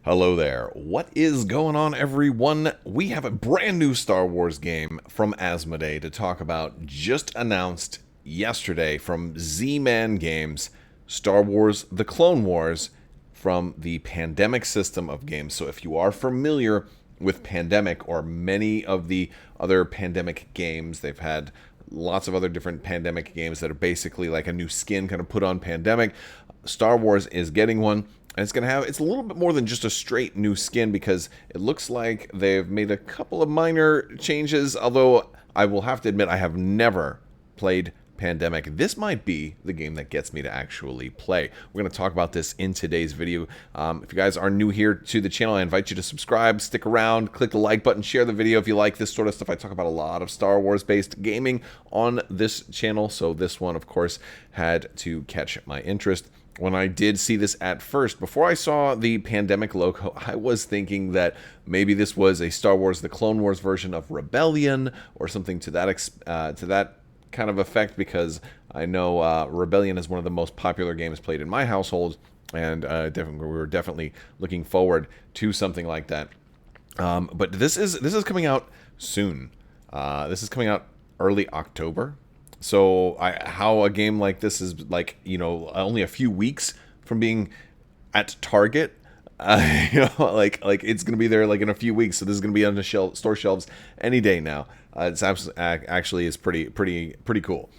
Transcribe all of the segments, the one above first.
Hello there. What is going on, everyone? We have a brand new Star Wars game from Asmodee to talk about, just announced yesterday from Z-Man Games, Star Wars The Clone Wars from the Pandemic system of games. So if you are familiar with Pandemic or many of the other Pandemic games, they've had lots of other different Pandemic games that are basically like a new skin kind of put on Pandemic. Star Wars is getting one. And it's a little bit more than just a straight new skin, because it looks like they've made a couple of minor changes, although I will have to admit I have never played Pandemic. This might be the game that gets me to actually play. We're going to talk about this in today's video. If you guys are new here to the channel, I invite you to subscribe, stick around, click the like button, share the video if you like this sort of stuff. I talk about a lot of Star Wars based gaming on this channel, so this one of course had to catch my interest. When I did see this at first, before I saw the Pandemic logo, I was thinking that maybe this was a Star Wars The Clone Wars version of Rebellion or something to that kind of effect, because I know Rebellion is one of the most popular games played in my household, and we were definitely looking forward to something like that. But this is coming out soon. This is coming out early October. So how a game like this is, like, only a few weeks from being at Target, like it's gonna be there like in a few weeks. So this is gonna be on the store shelves any day now. It's actually is pretty cool.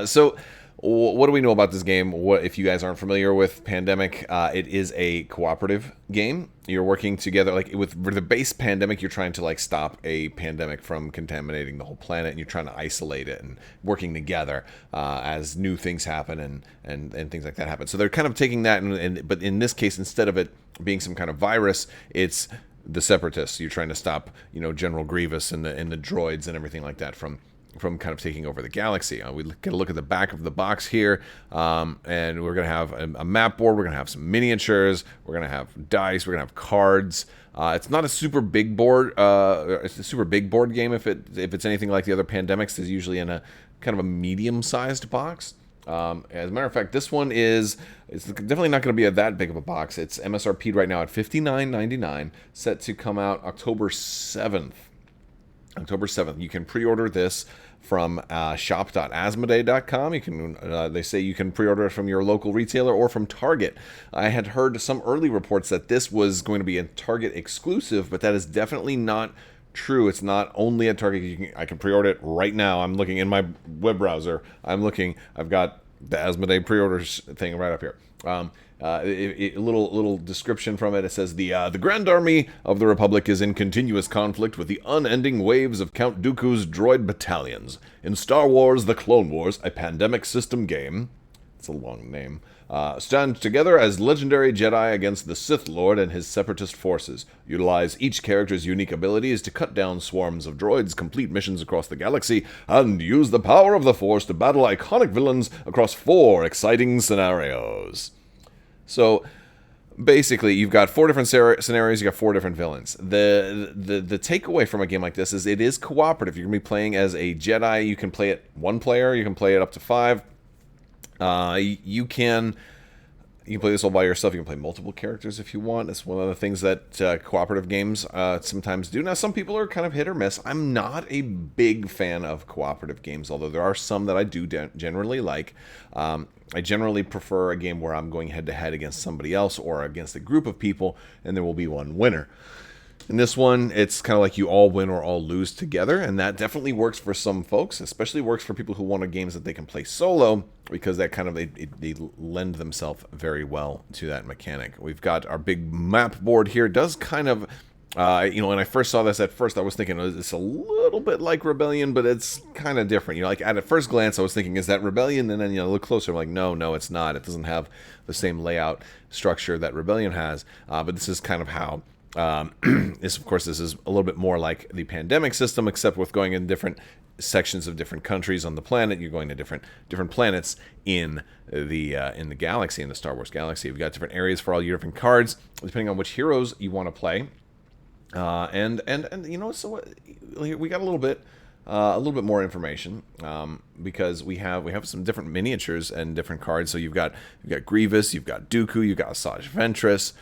So what do we know about this game? What if you guys aren't familiar with Pandemic? It is a cooperative game. You're working together, like with the base Pandemic. You're trying to like stop a pandemic from contaminating the whole planet, and you're trying to isolate it and working together as new things happen and things like that happen. So they're kind of taking that, but in this case, instead of it being some kind of virus, it's the Separatists. You're trying to stop, General Grievous and the droids and everything like that from kind of taking over the galaxy. We get a look at the back of the box here, and we're going to have a map board. We're going to have some miniatures. We're going to have dice. We're going to have cards. It's not a super big board. It's a super big board game. If it's anything like the other Pandemics, is usually in a kind of a medium-sized box. As a matter of fact, this one it's definitely not going to be that big of a box. It's MSRP'd right now at $59.99, set to come out October 7th. October 7th. You can pre-order this from shop.asmodee.com. You can, they say you can pre-order it from your local retailer or from Target. I had heard some early reports that this was going to be a Target exclusive, but that is definitely not true. It's not only at Target. I can pre-order it right now. I'm looking in my web browser. I've got the Asmodee pre-orders thing right up here. A little description from it. It says the Grand Army of the Republic is in continuous conflict with the unending waves of Count Dooku's droid battalions. In Star Wars The Clone Wars, a Pandemic system game, it's a long name, stand together as legendary Jedi against the Sith Lord and his separatist forces. Utilize each character's unique abilities to cut down swarms of droids, complete missions across the galaxy, and use the power of the Force to battle iconic villains across 4 exciting scenarios. So basically, you've got 4 different scenarios. You got 4 different villains. The takeaway from a game like this is it is cooperative. You're gonna be playing as a Jedi. You can play it 1 player. You can play it up to 5. You can play this all by yourself. You can play multiple characters if you want. It's one of the things that cooperative games sometimes do. Now, some people are kind of hit or miss. I'm not a big fan of cooperative games, although there are some that I do generally like. I generally prefer a game where I'm going head-to-head against somebody else or against a group of people, and there will be one winner. In this one, it's kind of like you all win or all lose together, and that definitely works for some folks, especially works for people who want games that they can play solo, because that kind of, they lend themselves very well to that mechanic. We've got our big map board here. It does kind of, when I first saw this at first, I was thinking it's a little bit like Rebellion, but it's kind of different. Like at first glance, I was thinking, is that Rebellion? And then, look closer, I'm like, no, it's not. It doesn't have the same layout structure that Rebellion has, but this is kind of how this is a little bit more like the Pandemic system, except with going in different sections of different countries on the planet. You're going to different planets in the galaxy, in the Star Wars galaxy. We've got different areas for all your different cards, depending on which heroes you want to play. So we got a little bit a little bit more information because we have some different miniatures and different cards. So you've got Grievous, you've got Dooku, you've got Asajj Ventress.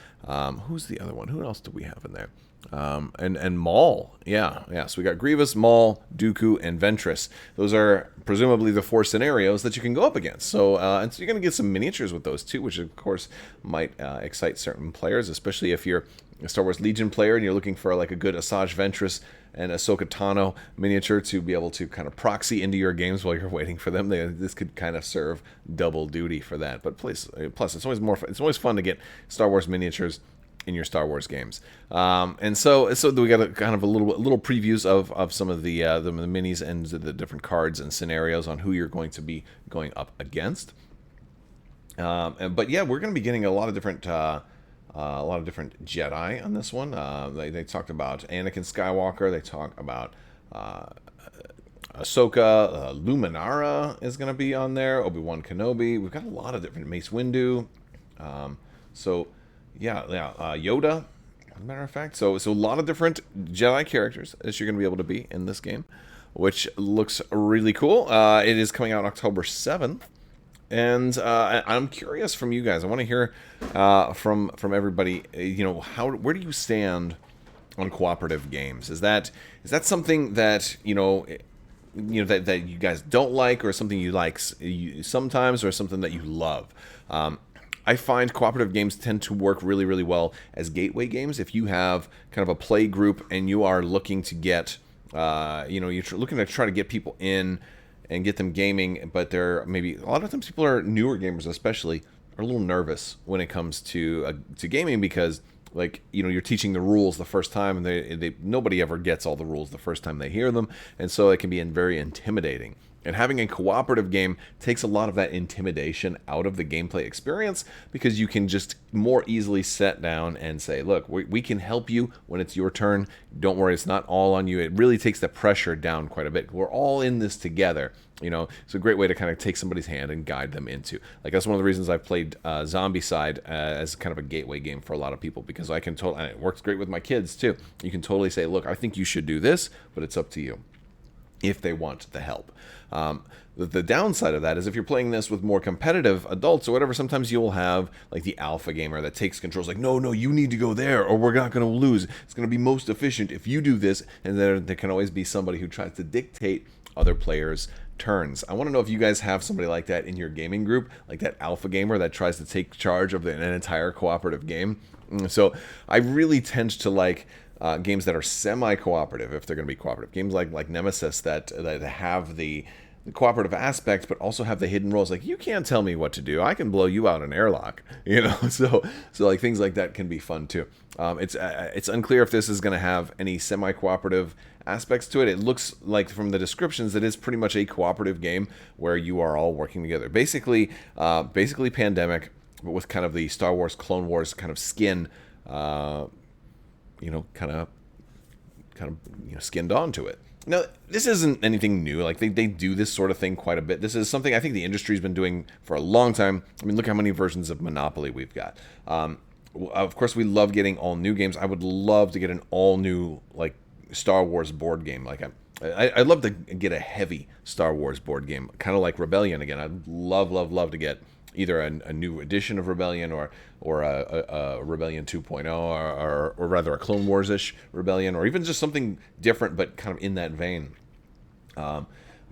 Who's the other one? Who else do we have in there? And Maul. Yeah. So we got Grievous, Maul, Dooku, and Ventress. Those are presumably the 4 scenarios that you can go up against. So and so you're going to get some miniatures with those too, which of course might excite certain players, especially if you're a Star Wars Legion player and you're looking for like a good Asajj Ventress and Ahsoka Tano miniature to be able to kind of proxy into your games while you're waiting for them. This could kind of serve double duty for that. But plus it's always fun to get Star Wars miniatures in your Star Wars games. And so we got a kind of a little previews of some of the minis and the different cards and scenarios on who you're going to be going up against. But yeah, we're going to be getting a lot of different Jedi on this one. They talked about Anakin Skywalker. They talk about Ahsoka. Luminara is going to be on there. Obi-Wan Kenobi. We've got a lot of different Mace Windu. Yoda, as a matter of fact. So a lot of different Jedi characters that you're going to be able to be in this game, which looks really cool. It is coming out October 7th. And I'm curious from you guys. I want to hear from everybody. Where do you stand on cooperative games? Is that something that that you guys don't like, or something you like sometimes, or something that you love? I find cooperative games tend to work really, really well as gateway games. If you have kind of a play group and you are looking to get, you're looking to try to get people in and get them gaming, but they're maybe a lot of times people are newer gamers, especially, are a little nervous when it comes to gaming because you're teaching the rules the first time, and nobody ever gets all the rules the first time they hear them, and so it can be very intimidating. And having a cooperative game takes a lot of that intimidation out of the gameplay experience, because you can just more easily sit down and say, look, we can help you when it's your turn. Don't worry, it's not all on you. It really takes the pressure down quite a bit. We're all in this together. It's a great way to kind of take somebody's hand and guide them into. That's one of the reasons I've played Zombicide as kind of a gateway game for a lot of people, because I can and it works great with my kids too. You can totally say, look, I think you should do this, but it's up to you if they want the help. The downside of that is if you're playing this with more competitive adults or whatever, sometimes you'll have the alpha gamer that takes control. It's no, you need to go there or we're not going to lose. It's going to be most efficient if you do this. And then there can always be somebody who tries to dictate other players' turns. I want to know if you guys have somebody like that in your gaming group, like that alpha gamer that tries to take charge of an entire cooperative game. So I really tend to like games that are semi-cooperative, if they're going to be cooperative. Games like Nemesis that have the cooperative aspect, but also have the hidden roles. You can't tell me what to do. I can blow you out an airlock. So things like that can be fun too. It's unclear if this is going to have any semi-cooperative aspects to it. It looks like from the descriptions that it's pretty much a cooperative game where you are all working together. Basically Pandemic, but with kind of the Star Wars Clone Wars kind of skin. Skinned onto it. Now, this isn't anything new. They do this sort of thing quite a bit. This is something I think the industry's been doing for a long time. I mean, look how many versions of Monopoly we've got. Of course, we love getting all new games. I would love to get an all new Star Wars board game. I'd love to get a heavy Star Wars board game, kind of like Rebellion again. I'd love to get either a new edition of Rebellion or a Rebellion 2.0 or rather a Clone Wars-ish Rebellion, or even just something different but kind of in that vein.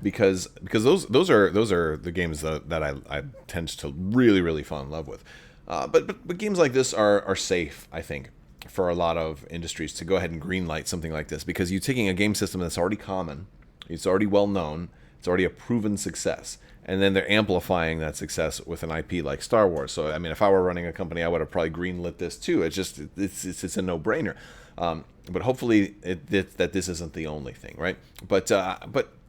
Because those are the games that I tend to really fall in love with. But games like this are safe, I think, for a lot of industries to go ahead and greenlight something like this, because you're taking a game system that's already common, it's already well known, it's already a proven success, and then they're amplifying that success with an IP like Star Wars. So, I mean, if I were running a company, I would have probably greenlit this too. It's a no-brainer. But hopefully that this isn't the only thing, right? But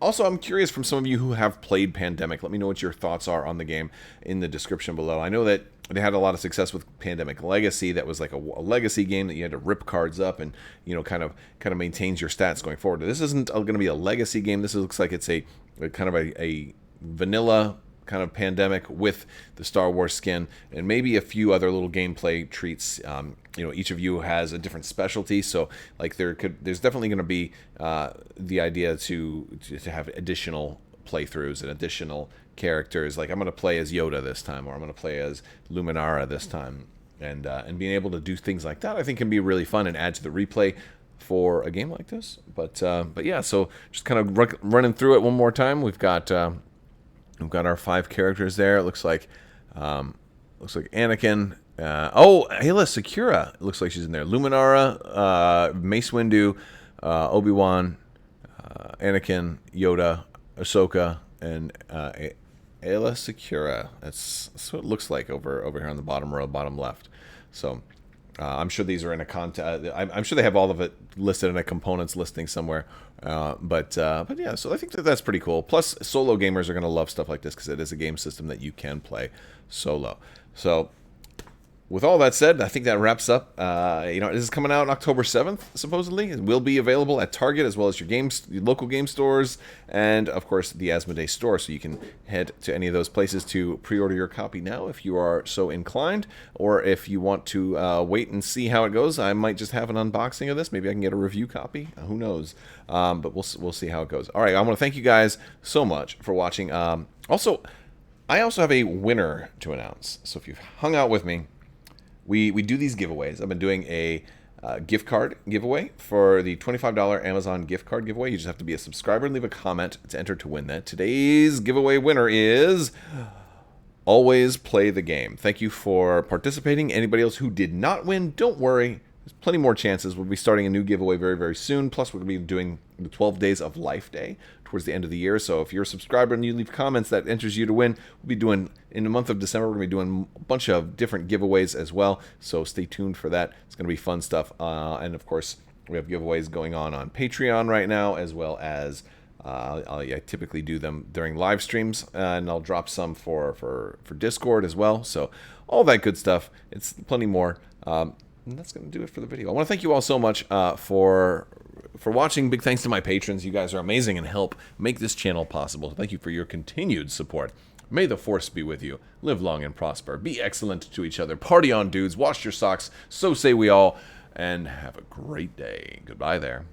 also, I'm curious from some of you who have played Pandemic. Let me know what your thoughts are on the game in the description below. I know that they had a lot of success with Pandemic Legacy. That was like a legacy game that you had to rip cards up and kind of maintains your stats going forward. This isn't going to be a legacy game. This looks like it's a kind of a vanilla kind of pandemic with the Star Wars skin, and maybe a few other little gameplay treats. Each of you has a different specialty, so like there's definitely going to be the idea to have additional playthroughs and additional characters. Like I'm going to play as Yoda this time, or I'm going to play as Luminara this time, and being able to do things like that, I think, can be really fun and add to the replay for a game like this. But yeah, so just kind of running through it one more time. We've got our 5 characters there. It looks like Anakin. Ayla Secura. It looks like she's in there. Luminara, Mace Windu, Obi-Wan, Anakin, Yoda, Ahsoka, and Ayla Secura. That's what it looks like over here on the bottom row, bottom left. So I'm sure these are in a I'm sure they have all of it listed in a components listing somewhere. But yeah, so I think that's pretty cool. Plus, solo gamers are going to love stuff like this because it is a game system that you can play solo. So with all that said, I think that wraps up. This is coming out on October 7th, supposedly. It will be available at Target as well as your local game stores, and of course the Asmodee store. So you can head to any of those places to pre-order your copy now if you are so inclined, or if you want to wait and see how it goes. I might just have an unboxing of this. Maybe I can get a review copy. Who knows? But we'll see how it goes. All right, I want to thank you guys so much for watching. I also have a winner to announce. So if you've hung out with me, we do these giveaways. I've been doing a gift card giveaway for the $25 Amazon gift card giveaway. You just have to be a subscriber and leave a comment to enter to win that. Today's giveaway winner is Always Play the Game. Thank you for participating. Anybody else who did not win, don't worry. There's plenty more chances. We'll be starting a new giveaway very, very soon. Plus, we're going to be doing the 12 Days of Life Day towards the end of the year. So if you're a subscriber and you leave comments, that enters you to win. We'll be doing, in the month of December, we're going to be doing a bunch of different giveaways as well. So stay tuned for that. It's going to be fun stuff. And of course, we have giveaways going on Patreon right now, as well as I typically do them during live streams, and I'll drop some for Discord as well. So all that good stuff. It's plenty more. And that's going to do it for the video. I want to thank you all so much for watching. Big thanks to my patrons. You guys are amazing and help make this channel possible. Thank you for your continued support. May the Force be with you. Live long and prosper. Be excellent to each other. Party on, dudes. Wash your socks. So say we all. And have a great day. Goodbye there.